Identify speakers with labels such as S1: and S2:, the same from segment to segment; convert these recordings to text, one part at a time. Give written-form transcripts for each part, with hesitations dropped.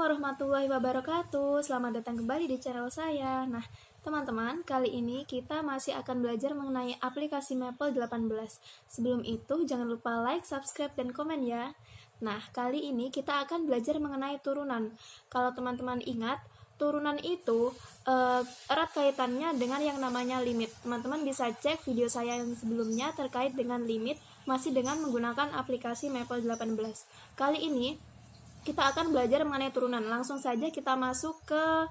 S1: Warahmatullahi Wabarakatuh. Selamat datang kembali di channel saya. Nah, teman-teman, kali ini kita masih akan belajar mengenai aplikasi Maple 18. Sebelum itu, jangan lupa like, subscribe, dan komen ya. Nah, kali ini kita akan belajar mengenai turunan. Kalau teman-teman ingat, turunan itu erat kaitannya dengan yang namanya limit. Teman-teman bisa cek video saya yang sebelumnya terkait dengan limit, masih dengan menggunakan aplikasi Maple 18. Kali ini kita akan belajar mengenai turunan. Langsung saja kita masuk ke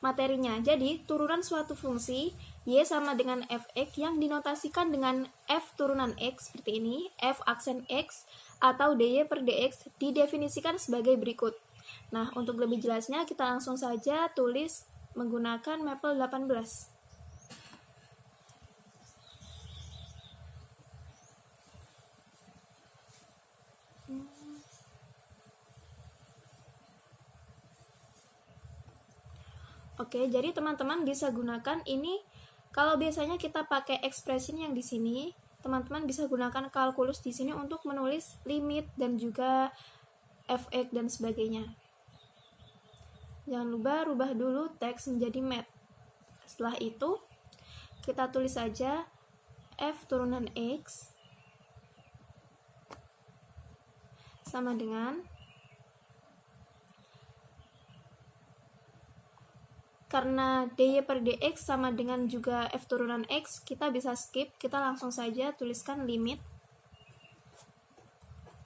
S1: materinya. Jadi, turunan suatu fungsi Y sama dengan Fx yang dinotasikan dengan F turunan X seperti ini, F aksen X atau dy per dx didefinisikan sebagai berikut. Nah, untuk lebih jelasnya kita langsung saja tulis menggunakan Maple 18. Oke, jadi teman-teman bisa gunakan ini. Kalau biasanya kita pakai expression yang di sini, teman-teman bisa gunakan kalkulus di sini untuk menulis limit dan juga fx dan sebagainya. Jangan lupa rubah dulu teks menjadi math. Setelah itu, kita tulis saja f turunan x sama dengan, karena dy per dx sama dengan juga f turunan x, kita bisa skip, kita langsung saja tuliskan limit.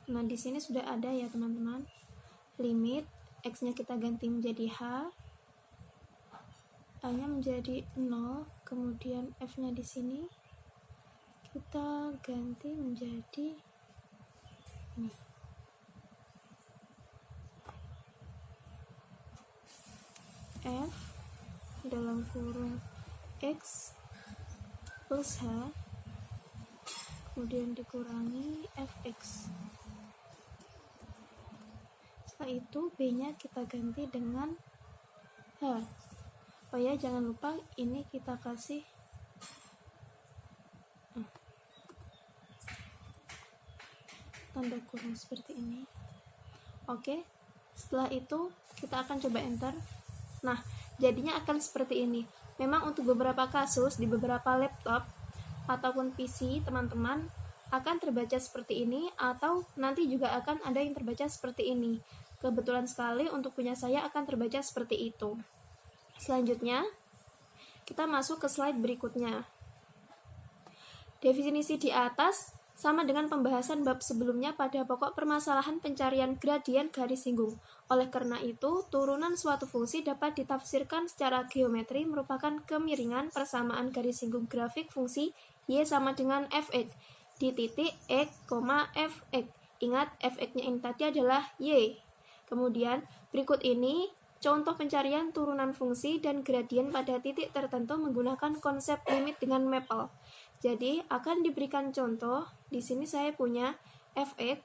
S1: Nah, di sini sudah ada ya teman-teman. Limit x-nya kita ganti menjadi h, a-nya menjadi 0, kemudian f-nya di sini kita ganti menjadi ini. F dalam kurung X plus H kemudian dikurangi Fx. Setelah itu B nya kita ganti dengan H. Oh ya, jangan lupa ini kita kasih tanda kurung seperti ini. Oke, setelah itu kita akan coba enter. Nah, jadinya akan seperti ini. Memang untuk beberapa kasus di beberapa laptop ataupun PC teman-teman akan terbaca seperti ini, atau nanti juga akan ada yang terbaca seperti ini. Kebetulan sekali untuk punya saya akan terbaca seperti itu. Selanjutnya kita masuk ke slide berikutnya. Definisi di atas sama dengan pembahasan bab sebelumnya pada pokok permasalahan pencarian gradien garis singgung. Oleh karena itu, turunan suatu fungsi dapat ditafsirkan secara geometri merupakan kemiringan persamaan garis singgung grafik fungsi y sama dengan fx di titik x, fx. Ingat, fx-nya ini tadi adalah y. Kemudian, berikut ini contoh pencarian turunan fungsi dan gradien pada titik tertentu menggunakan konsep limit dengan Maple. Jadi, akan diberikan contoh. Di sini saya punya fx.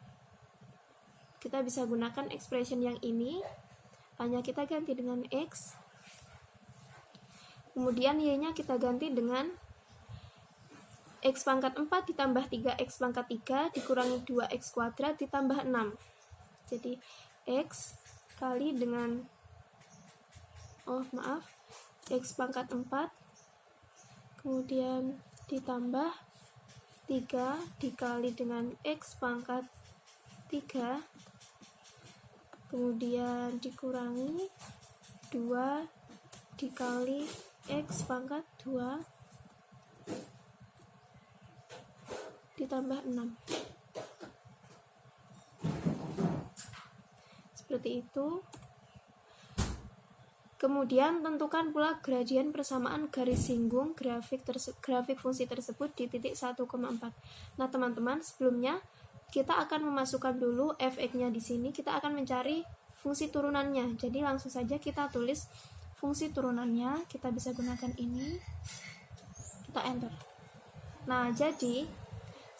S1: Kita bisa gunakan expression yang ini. Hanya kita ganti dengan x. Kemudian y-nya kita ganti dengan x pangkat 4 ditambah 3x pangkat 3 dikurangi 2x kuadrat ditambah 6. Jadi, x kali dengan x pangkat 4 kemudian ditambah 3 dikali dengan x pangkat 3 kemudian dikurangi 2 dikali x pangkat 2 ditambah 6. Seperti itu. Kemudian tentukan pula gradien persamaan garis singgung grafik fungsi tersebut di titik 1,4. Nah, teman-teman, sebelumnya kita akan memasukkan dulu fx-nya di sini. Kita akan mencari fungsi turunannya. Jadi langsung saja kita tulis fungsi turunannya. Kita bisa gunakan ini. Kita enter. Nah, jadi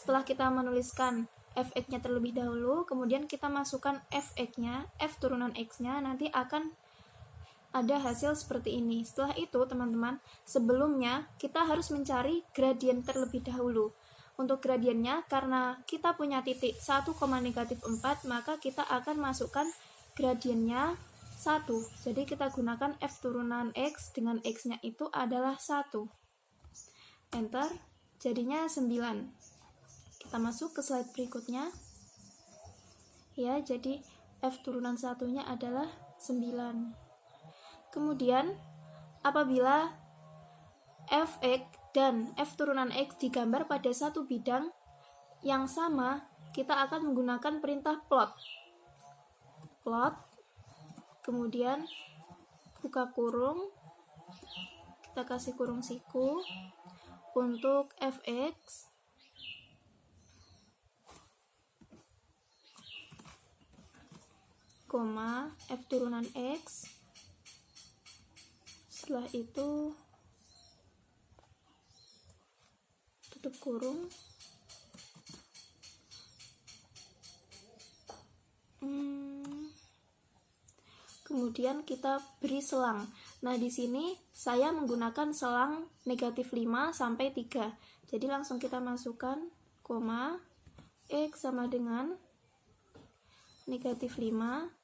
S1: setelah kita menuliskan fx-nya terlebih dahulu, kemudian kita masukkan fx-nya, f turunan x-nya, nanti akan ada hasil seperti ini. Setelah itu, teman-teman, sebelumnya kita harus mencari gradien terlebih dahulu. Untuk gradiennya, karena kita punya titik 1, -4, maka kita akan masukkan gradiennya 1. Jadi kita gunakan F turunan X dengan X-nya itu adalah 1. Enter. Jadinya 9. Kita masuk ke slide berikutnya. Ya, jadi F turunan 1-nya adalah 9. Kemudian, apabila Fx dan F turunan X digambar pada satu bidang yang sama, kita akan menggunakan perintah plot. Plot, kemudian buka kurung, kita kasih kurung siku untuk Fx, koma F turunan X. Setelah itu tutup kurung. Kemudian kita beri selang. Nah, di sini saya menggunakan selang negatif 5 sampai 3. Jadi langsung kita masukkan koma X sama dengan negatif 5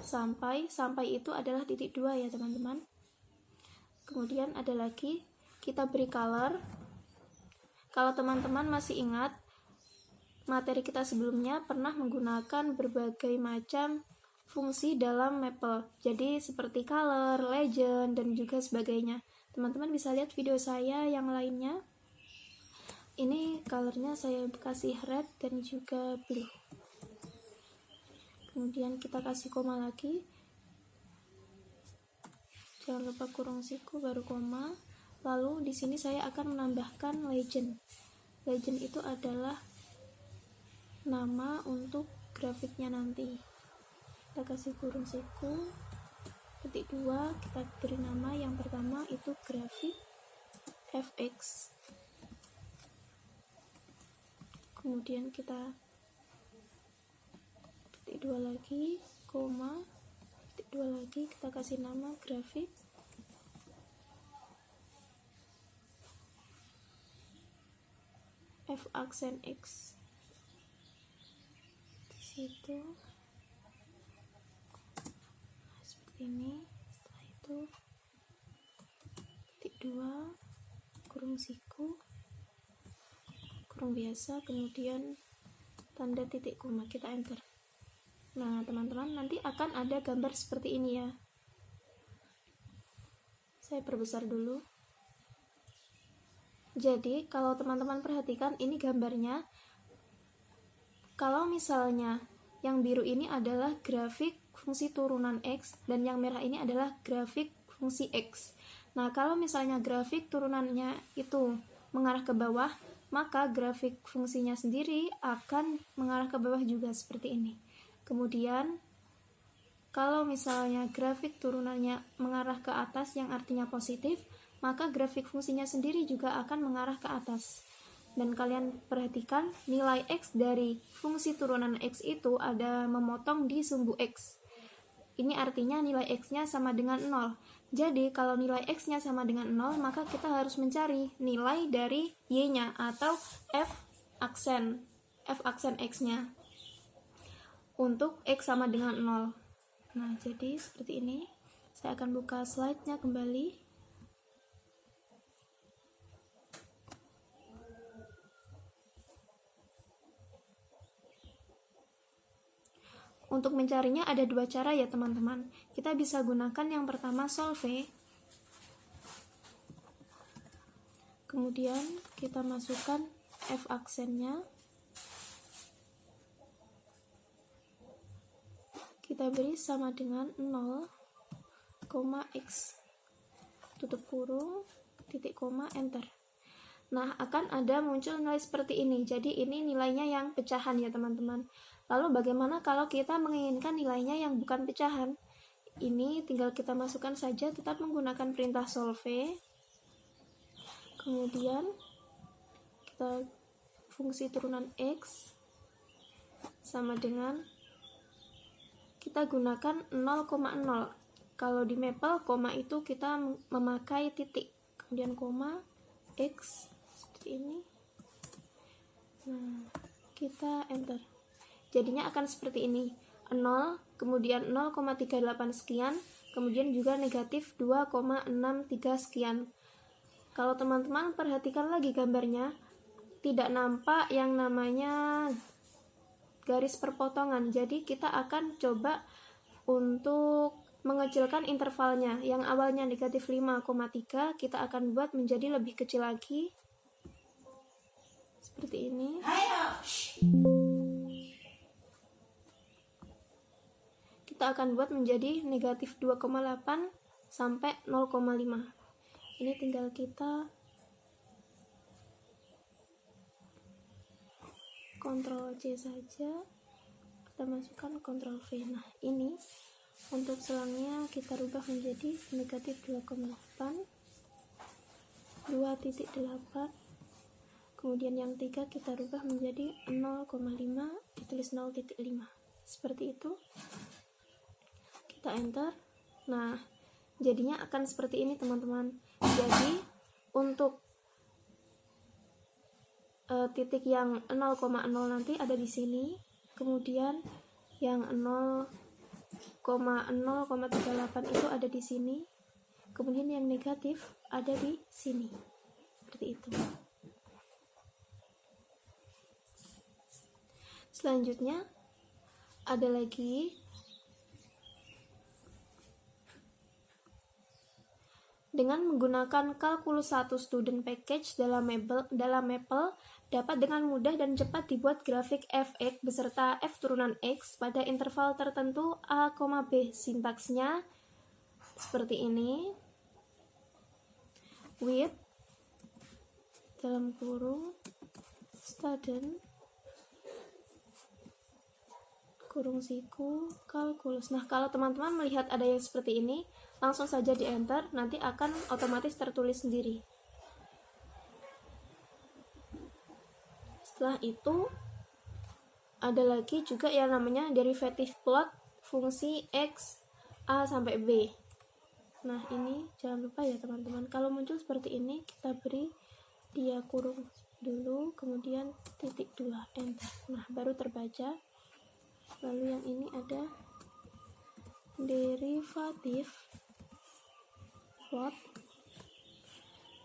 S1: sampai itu adalah titik 2 ya teman-teman. Kemudian ada lagi, kita beri color. Kalau teman-teman masih ingat, materi kita sebelumnya pernah menggunakan berbagai macam fungsi dalam Maple. Jadi seperti color, legend, dan juga sebagainya. Teman-teman bisa lihat video saya yang lainnya. Ini colornya saya kasih red dan juga blue. Kemudian kita kasih koma lagi. Jangan lupa kurung siku baru koma. Lalu di sini saya akan menambahkan legend. Legend itu adalah nama untuk grafiknya nanti. Kita kasih kurung siku titik 2, kita beri nama yang pertama itu grafik Fx. Kemudian kita titik 2 lagi, koma, titik 2 lagi, kita kasih nama grafik F aksen X. Di situ ini. Setelah itu titik 2, kurung siku, kurung biasa, kemudian tanda titik koma, kita enter. Nah teman-teman, nanti akan ada gambar seperti ini ya. Saya perbesar dulu. Jadi kalau teman-teman perhatikan, ini gambarnya. Kalau misalnya yang biru ini adalah grafik fungsi turunan X, dan yang merah ini adalah grafik fungsi X. Nah, kalau misalnya grafik turunannya itu mengarah ke bawah, maka grafik fungsinya sendiri akan mengarah ke bawah juga seperti ini. Kemudian, kalau misalnya grafik turunannya mengarah ke atas yang artinya positif, maka grafik fungsinya sendiri juga akan mengarah ke atas. Dan kalian perhatikan, nilai X dari fungsi turunan X itu ada memotong di sumbu X. Ini artinya nilai X-nya sama dengan 0. Jadi, kalau nilai X-nya sama dengan 0, maka kita harus mencari nilai dari Y-nya atau F aksen X-nya untuk X sama dengan 0. Nah, jadi seperti ini. Saya akan buka slide-nya kembali. Untuk mencarinya ada dua cara ya teman-teman. Kita bisa gunakan yang pertama solve. Kemudian kita masukkan F aksennya. Kita beri sama dengan 0, X. Tutup kurung, titik koma, enter. Nah, akan ada muncul nilai seperti ini. Jadi ini nilainya yang pecahan ya teman-teman. Lalu bagaimana kalau kita menginginkan nilainya yang bukan pecahan? Ini tinggal kita masukkan saja, tetap menggunakan perintah solve. Kemudian kita fungsi turunan X sama dengan kita gunakan 0,0. Kalau di Maple, koma itu kita memakai titik. Kemudian koma X seperti ini. Nah, kita enter. Jadinya akan seperti ini. 0, kemudian 0,38 sekian, kemudian juga negatif 2,63 sekian. Kalau teman-teman perhatikan lagi gambarnya, tidak nampak yang namanya garis perpotongan. Jadi kita akan coba untuk mengecilkan intervalnya. Yang awalnya negatif 5,3 kita akan buat menjadi lebih kecil lagi. Seperti ini. Kita akan buat menjadi negatif 2,8 sampai 0,5. Ini tinggal kita Ctrl C saja, kita masukkan Ctrl V. Nah, ini untuk selangnya kita rubah menjadi negatif 2,8, 2,8, kemudian yang 3 kita rubah menjadi 0,5, ditulis 0,5. Seperti itu. Kita enter. Nah, jadinya akan seperti ini teman-teman. Jadi untuk titik yang 0,0 nanti ada di sini, kemudian yang 0,0,38 itu ada di sini, kemudian yang negatif ada di sini. Seperti itu. Selanjutnya ada lagi dengan menggunakan Calculus 1 Student Package dalam Maple dapat dengan mudah dan cepat dibuat grafik f(x) beserta f turunan x pada interval tertentu a, b. Sintaksnya seperti ini. With dalam kurung student kurung siku kalkulus. Nah, kalau teman-teman melihat ada yang seperti ini, langsung saja di enter, nanti akan otomatis tertulis sendiri. Setelah itu ada lagi juga yang namanya derivative plot fungsi x a sampai b. Nah, ini jangan lupa ya teman-teman, kalau muncul seperti ini kita beri dia kurung dulu, kemudian titik 2, enter. Nah, baru terbaca. Lalu yang ini ada derivative plot,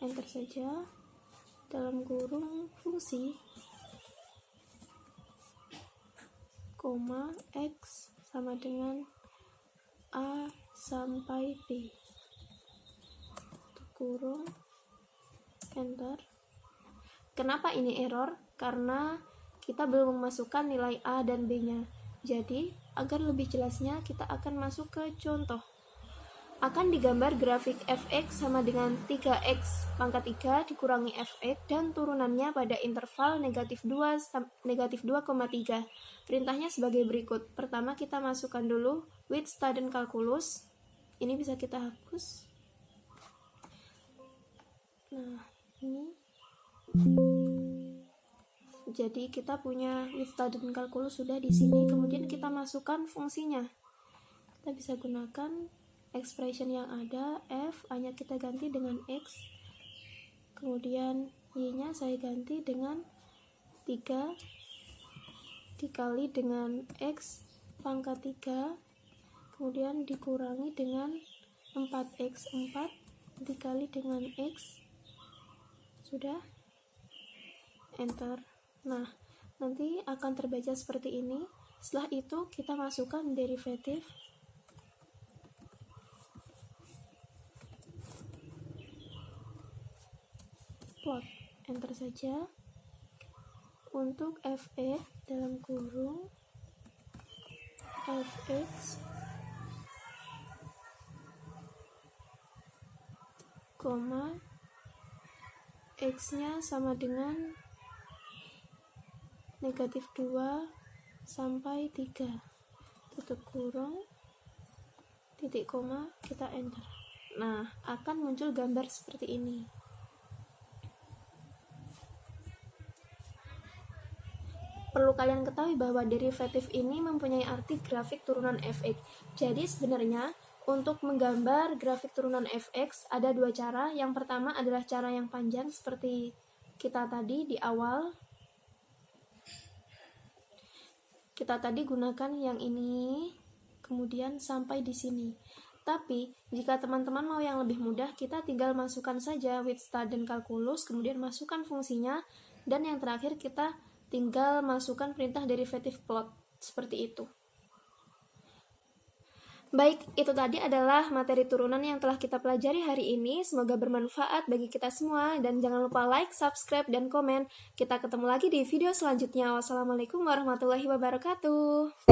S1: enter saja, dalam kurung fungsi koma x sama dengan a sampai b, kurung, enter. Kenapa ini error? Karena kita belum memasukkan nilai a dan b nya. Jadi agar lebih jelasnya kita akan masuk ke contoh. Akan digambar grafik fx sama dengan 3x pangkat 3 dikurangi fx dan turunannya pada interval negatif 2,3. Perintahnya sebagai berikut. Pertama kita masukkan dulu with student calculus. Ini bisa kita hapus. Nah, ini. Jadi kita punya with student calculus sudah di sini. Kemudian kita masukkan fungsinya. Kita bisa gunakan expression yang ada, f, a-nya kita ganti dengan x, kemudian y-nya saya ganti dengan 3 dikali dengan x pangkat 3, kemudian dikurangi dengan 4x 4 dikali dengan x, sudah, enter. Nah, nanti akan terbaca seperti ini. Setelah itu kita masukkan derivative plot, enter saja. Untuk fx dalam kurung fx koma x nya sama dengan negatif 2 sampai 3, tutup kurung, titik koma, kita enter. Nah, akan muncul gambar seperti ini. Perlu kalian ketahui bahwa derivatif ini mempunyai arti grafik turunan fx. Jadi sebenarnya untuk menggambar grafik turunan fx ada dua cara. Yang pertama adalah cara yang panjang seperti kita tadi di awal. kita tadi gunakan yang ini, kemudian sampai di sini. Tapi, jika teman-teman mau yang lebih mudah, kita tinggal masukkan saja with student calculus, kemudian masukkan fungsinya, dan yang terakhir kita tinggal masukkan perintah derivative plot, seperti itu. Baik, itu tadi adalah materi turunan yang telah kita pelajari hari ini. Semoga bermanfaat bagi kita semua, dan jangan lupa like, subscribe, dan komen. Kita ketemu lagi di video selanjutnya. Wassalamualaikum warahmatullahi wabarakatuh.